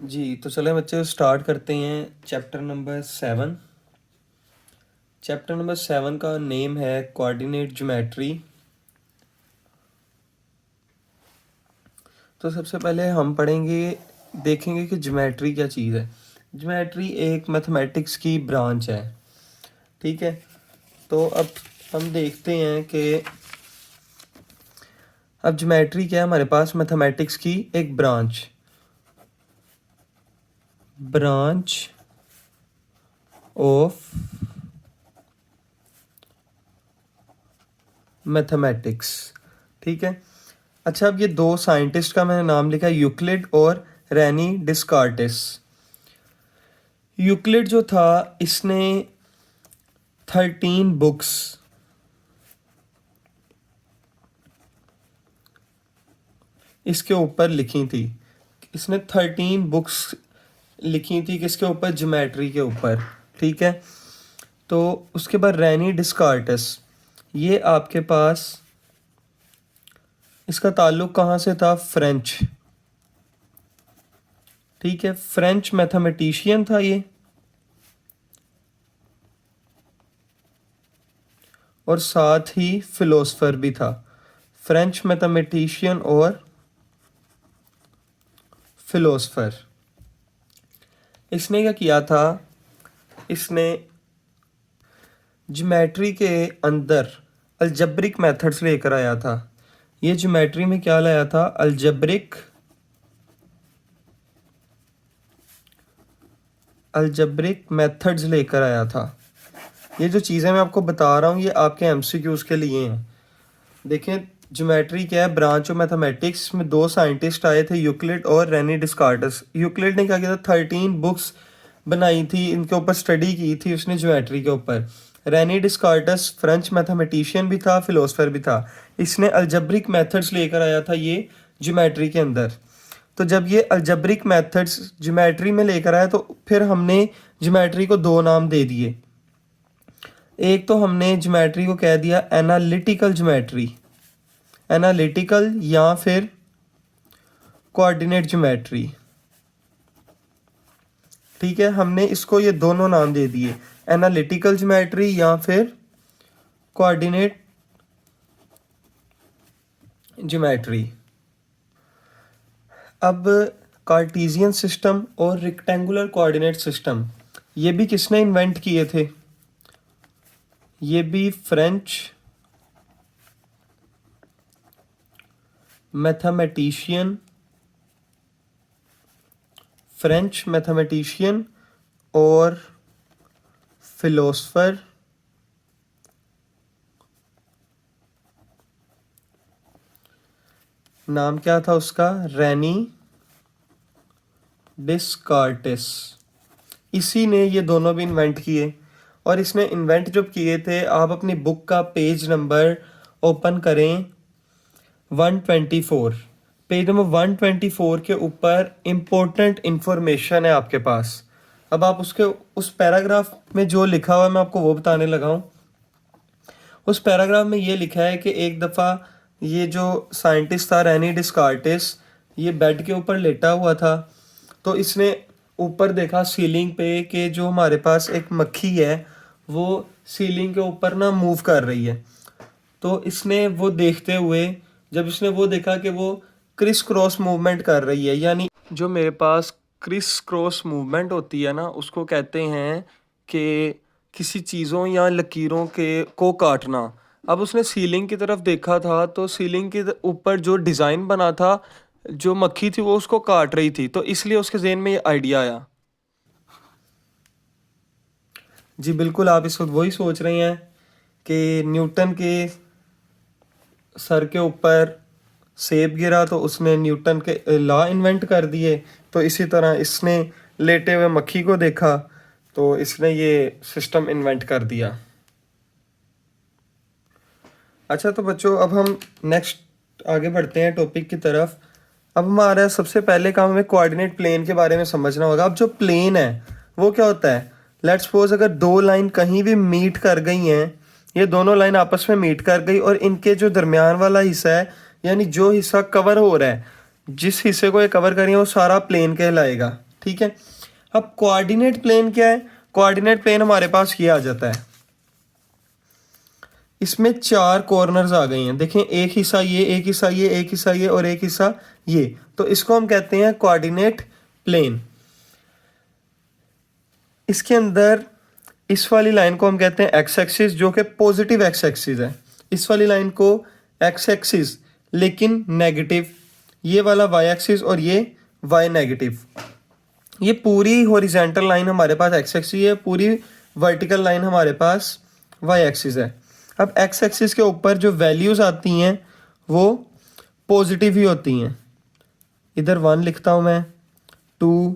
जी, तो चलें बच्चे स्टार्ट करते हैं चैप्टर नंबर 7। चैप्टर नंबर 7 का नेम है कोऑर्डिनेट ज्योमेट्री। तो सबसे पहले हम देखेंगे कि ज्योमेट्री क्या चीज़ है। ज्योमेट्री एक मैथमेटिक्स की ब्रांच है, ठीक है। तो अब हम देखते हैं कि अब ज्योमेट्री क्या है हमारे पास, मैथमेटिक्स की एक ब्रांच ऑफ मैथमेटिक्स, ठीक है। अच्छा, अब ये दो साइंटिस्ट का मैंने नाम लिखा है, यूक्लिड और रेनी डिस्कार्टिस। यूक्लिड जो था इसने 13 बुक्स इसके ऊपर लिखी थी। इसने 13 बुक्स लिखी थी किसके ऊपर, ज्योमेट्री के ऊपर, ठीक है। तो उसके बाद रेनी डिस्कार्टिस, ये आपके पास इसका ताल्लुक कहाँ से था, फ्रेंच, ठीक है। फ्रेंच मैथमेटिशियन था ये, और साथ ही फिलोसफर भी था। फ्रेंच मैथमेटिशियन और फिलोसफर। इसने क्या किया था, इसने ज्योमेट्री के अंदर अलजेब्रिक मेथड्स लेकर आया था। ये ज्योमेट्री में क्या लाया था, अलजेब्रिक मेथड्स लेकर आया था। ये जो चीज़ें मैं आपको बता रहा हूँ ये आपके एमसीक्यूज के लिए हैं। देखें, ज्योमेट्री क्या है, ब्रांच ऑफ मैथमेटिक्स में दो साइंटिस्ट आए थे, यूक्लिड और रेनी डिस्कार्टस। यूक्लिड ने क्या किया था, 13 बुक्स बनाई थी, इनके ऊपर स्टडी की थी उसने ज्योमेट्री के ऊपर। रेनी डिस्कार्टस फ्रेंच मैथमेटिशियन भी था, फिलोसफर भी था। इसने अलजेब्रिक मेथड्स लेकर आया था ये ज्योमेट्री के अंदर। तो जब ये अलजेब्रिक मेथड्स ज्योमेट्री में लेकर आया तो फिर हमने ज्योमेट्री को दो नाम दे दिए। एक तो हमने ज्योमेट्री को कह दिया एनालिटिकल ज्योमेट्री, एनालिटिकल या फिर कोऑर्डिनेट ज्योमेट्री, ठीक है। हमने इसको ये दोनों नाम दे दिए, एनालिटिकल ज्योमेट्री या फिर कोऑर्डिनेट ज्योमेट्री। अब कार्टेशियन सिस्टम और रेक्टेंगुलर कोऑर्डिनेट सिस्टम, ये भी किसने इन्वेंट किए थे, ये भी फ्रेंच मैथमेटिशियन और फिलोसफर नाम क्या था उसका, रेनी डिस्कार्टिस। इसी ने ये दोनों भी इन्वेंट किए। और इसने इन्वेंट जब किए थे, आप अपनी बुक का पेज नंबर ओपन करें 124। पेज नंबर 124 के ऊपर इम्पोर्टेंट इंफॉर्मेशन है आपके पास। अब आप उसके उस पैराग्राफ में जो लिखा हुआ है मैं आपको वो बताने लगा हूँ। उस पैराग्राफ में ये लिखा है कि एक दफ़ा ये जो साइंटिस्ट था रेनी डिस्कार्टिस, ये बेड के ऊपर लेटा हुआ था। तो इसने ऊपर देखा सीलिंग पे कि जो हमारे पास एक मक्खी है वो सीलिंग के ऊपर ना मूव कर रही है। तो इसने वो देखते हुए, जब इसने वो देखा कि वो क्रिस क्रॉस मूवमेंट कर रही है, यानी जो मेरे पास क्रिस क्रॉस मूवमेंट होती है ना, उसको कहते हैं कि किसी चीज़ों या लकीरों के को काटना। अब उसने सीलिंग की तरफ देखा था तो सीलिंग के ऊपर जो डिज़ाइन बना था, जो मक्खी थी वो उसको काट रही थी, तो इसलिए उसके जहन में ये आइडिया आया। जी बिल्कुल, आप इस वक्त वही सोच रहे हैं कि न्यूटन के सर के ऊपर सेब गिरा तो उसने न्यूटन के लॉ इन्वेंट कर दिए। तो इसी तरह इसने लेटे हुए मक्खी को देखा तो इसने ये सिस्टम इन्वेंट कर दिया। अच्छा, तो बच्चों अब हम नेक्स्ट आगे बढ़ते हैं टॉपिक की तरफ। अब हमारा सबसे पहले काम हमें कोऑर्डिनेट प्लेन के बारे में समझना होगा। अब जो प्लेन है वो क्या होता है, लेट्स सपोज अगर दो लाइन कहीं भी मीट कर गई हैं, ये दोनों लाइन आपस में मीट कर गई और इनके जो दरमियान वाला हिस्सा है, यानी जो हिस्सा कवर हो रहा है, जिस हिस्से को ये कवर कर रही है वो सारा प्लेन कहलाएगा, ठीक है। अब कोऑर्डिनेट प्लेन क्या है? कोऑर्डिनेट प्लेन हमारे पास ये आ जाता है, इसमें 4 कॉर्नर्स आ गए हैं। देखें, एक हिस्सा ये, एक हिस्सा ये, एक हिस्सा ये और एक हिस्सा ये, तो इसको हम कहते हैं कोऑर्डिनेट प्लेन। इसके अंदर इस वाली लाइन को हम कहते हैं एक्स एक्सिस, जो कि पॉजिटिव एक्स एक्सिस है। इस वाली लाइन को एक्स एक्सिस लेकिन नेगेटिव, ये वाला वाई एक्सिस और ये वाई नेगेटिव। ये पूरी हॉरिजॉन्टल लाइन हमारे पास एक्स एक्सिस है, पूरी वर्टिकल लाइन हमारे पास वाई एक्सिस है। अब एक्स एक्सिस के ऊपर जो वैल्यूज़ आती हैं वो पॉजिटिव ही होती हैं। इधर 1 लिखता हूँ मैं, 2,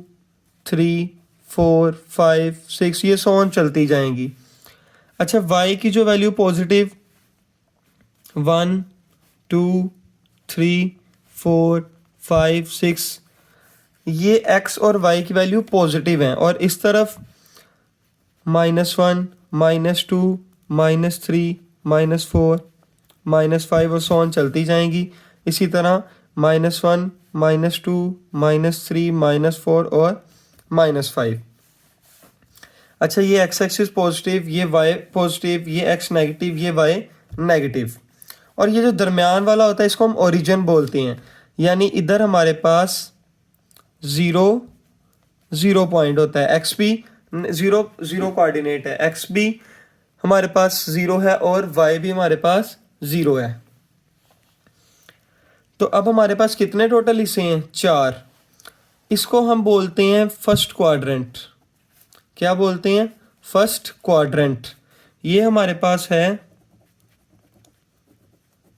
3, 4, 5, 6, ये सो ऑन चलती जाएंगी। अच्छा, y की जो वैल्यू पॉजिटिव 1, 2, 3, 4, 5, 6, ये x और y की वैल्यू पॉजिटिव हैं, और इस तरफ -1, -2, -3, -4, -5 और सो ऑन चलती जाएंगी। इसी तरह -1, -2, -3, -4 और -5। अच्छा, ये एक्स एक्सिस पॉजिटिव, ये वाई पॉजिटिव, ये एक्स नेगेटिव, ये वाई नेगेटिव, और ये जो दरमियान वाला होता है इसको हम ओरिजिन बोलते हैं। यानी इधर हमारे पास 0, 0 पॉइंट होता है, एक्स भी 0, 0 कोऑर्डिनेट है, एक्स भी हमारे पास 0 है और वाई भी हमारे पास 0 है। तो अब हमारे पास कितने टोटल हिस्से हैं? 4। इसको हम बोलते हैं फर्स्ट क्वाड्रेंट। क्या बोलते हैं? First quadrant. ये हमारे पास है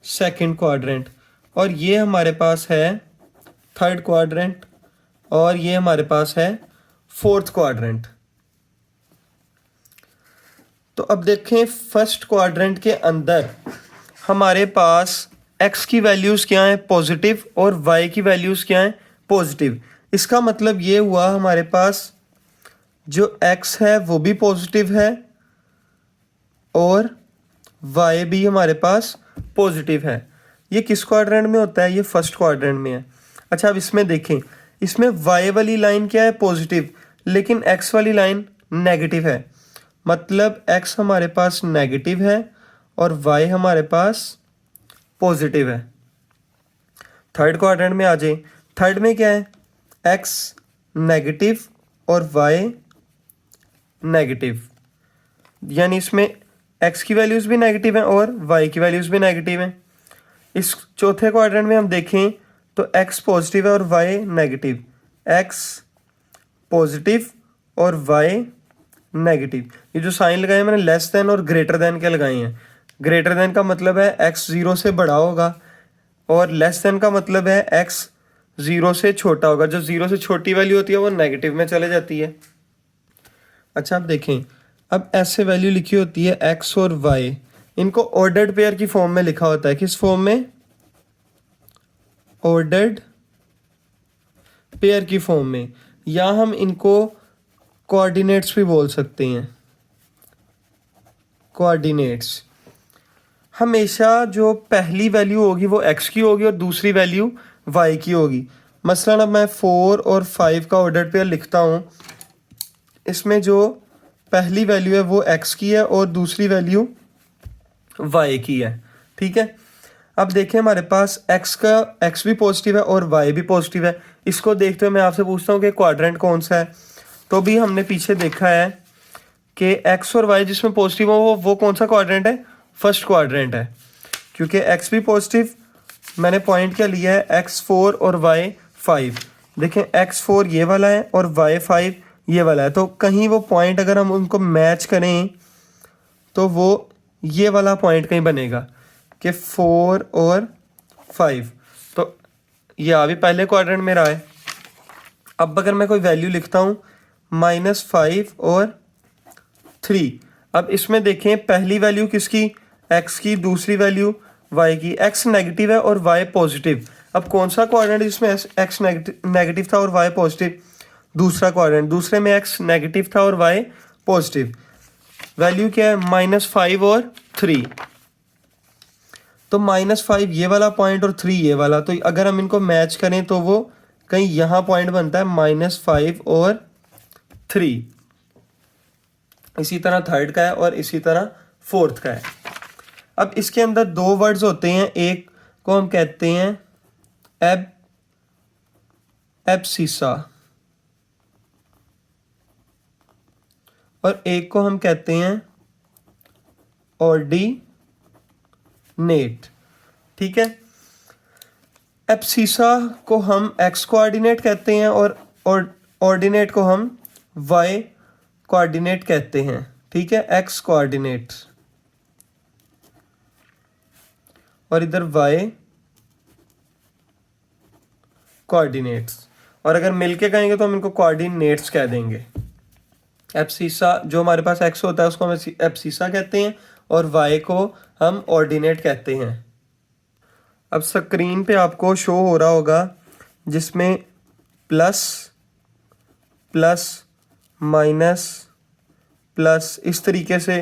सेकंड क्वाड्रेंट, और ये हमारे पास है थर्ड क्वाड्रेंट, और ये हमारे पास है फोर्थ क्वाड्रेंट। तो अब देखें, फर्स्ट क्वाड्रेंट के अंदर हमारे पास x की वैल्यूज़ क्या हैं? पॉजिटिव, और y की वैल्यूज़ क्या हैं? पॉजिटिव। इसका मतलब ये हुआ हमारे पास जो x है वो भी पॉजिटिव है और y भी हमारे पास पॉजिटिव है। ये किस क्वाड्रेंट में होता है? ये फर्स्ट क्वाड्रेंट में है। अच्छा, अब इसमें देखें, इसमें y वाली लाइन क्या है? पॉजिटिव, लेकिन x वाली लाइन नेगेटिव है। मतलब x हमारे पास नेगेटिव है और y हमारे पास पॉजिटिव है। थर्ड क्वाड्रेंट में आ जाए, थर्ड में क्या है? x नेगेटिव और y नेगेटिव, यानी इसमें x की वैल्यूज़ भी नेगेटिव हैं और y की वैल्यूज़ भी नेगेटिव हैं। इस चौथे क्वाड्रेंट में हम देखें तो x पॉजिटिव है और y नेगेटिव, x पॉजिटिव और y नेगेटिव। ये जो साइन लगाए मैंने लेस देन और ग्रेटर देन के लगाए हैं। ग्रेटर देन का मतलब है x 0 से बड़ा होगा, और लेस देन का मतलब है x 0 से छोटा होगा। जो 0 से छोटी वैल्यू होती है वो नेगेटिव में चले जाती है। अच्छा, आप देखें, अब ऐसे वैल्यू लिखी होती है x और y, इनको ऑर्डर्ड पेयर की फॉर्म में लिखा होता है। किस फॉर्म में? ऑर्डर्ड पेयर की फॉर्म में, या हम इनको कोऑर्डिनेट्स भी बोल सकते हैं। कोऑर्डिनेट्स हमेशा जो पहली वैल्यू होगी वो x की होगी और दूसरी वैल्यू y की होगी। मसलन अब मैं 4 और 5 का ऑर्डर्ड पेयर लिखता हूँ। इसमें जो पहली वैल्यू है वो x की है और दूसरी वैल्यू y की है। ठीक है, अब देखें, हमारे पास x भी पॉजिटिव है और y भी पॉजिटिव है। इसको देखते हुए मैं आपसे पूछता हूँ कि क्वाड्रेंट कौन सा है। तो भी हमने पीछे देखा है कि x और y जिसमें पॉजिटिव हो वो कौन सा क्वाड्रेंट है? फर्स्ट क्वाड्रेंट है, क्योंकि x भी पॉजिटिव, मैंने पॉइंट क्या लिया है? x4 और y5। देखें, x4 ये वाला है और y5 ये वाला है, तो कहीं वो पॉइंट अगर हम उनको मैच करें तो वो ये वाला पॉइंट कहीं बनेगा कि 4 और 5, तो ये अभी पहले क्वाड्रेंट में रहा है। अब अगर मैं कोई वैल्यू लिखता हूँ -5 और 3, अब इसमें देखें, पहली वैल्यू किसकी? x की, दूसरी वैल्यू y की। x नेगेटिव है और y पॉजिटिव। अब कौन सा क्वाड्रेंट जिसमें x नेगेटिव था और y पॉजिटिव? दूसरा क्वाड्रेंट। दूसरे में x नेगेटिव था और y पॉजिटिव। वैल्यू क्या है? -5 और 3। तो -5 ये वाला पॉइंट और 3 ये वाला, तो अगर हम इनको मैच करें तो वो कहीं यहाँ पॉइंट बनता है -5 और 3, इसी तरह थर्ड का है और इसी तरह फोर्थ का है। अब इसके अंदर दो वर्ड्स होते हैं, एक को हम कहते हैं एब्सिसा और एक को हम कहते हैं ऑर्डिनेट। ठीक है, एब्सिसा को हम एक्स कोऑर्डिनेट कहते हैं और ऑर्डिनेट को हम वाई कोऑर्डिनेट कहते हैं। ठीक है, एक्स कोऑर्डिनेट और इधर वाई कोऑर्डिनेट्स, और अगर मिलके कहेंगे तो हम इनको कोऑर्डिनेट्स कह देंगे। एब्सिसा जो हमारे पास एक्स होता है उसको हम एब्सिसा कहते हैं और वाई को हम ऑर्डिनेट कहते हैं। अब स्क्रीन पे आपको शो हो रहा होगा जिसमें प्लस प्लस माइनस प्लस इस तरीके से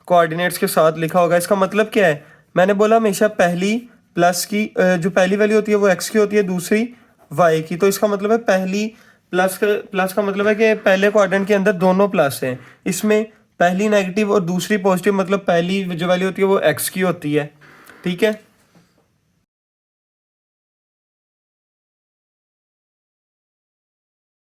कोऑर्डिनेट्स के साथ लिखा होगा। इसका मतलब क्या है? मैंने बोला हमेशा पहली प्लस की जो पहली वैल्यू होती है वो एक्स की होती है, दूसरी वाई की। तो इसका मतलब है पहली प्लस का मतलब है कि पहले क्वाड्रेंट के अंदर दोनों प्लस हैं। इसमें पहली नेगेटिव और दूसरी पॉजिटिव, मतलब पहली जो वैल्यू होती है वो एक्स की होती है। ठीक है,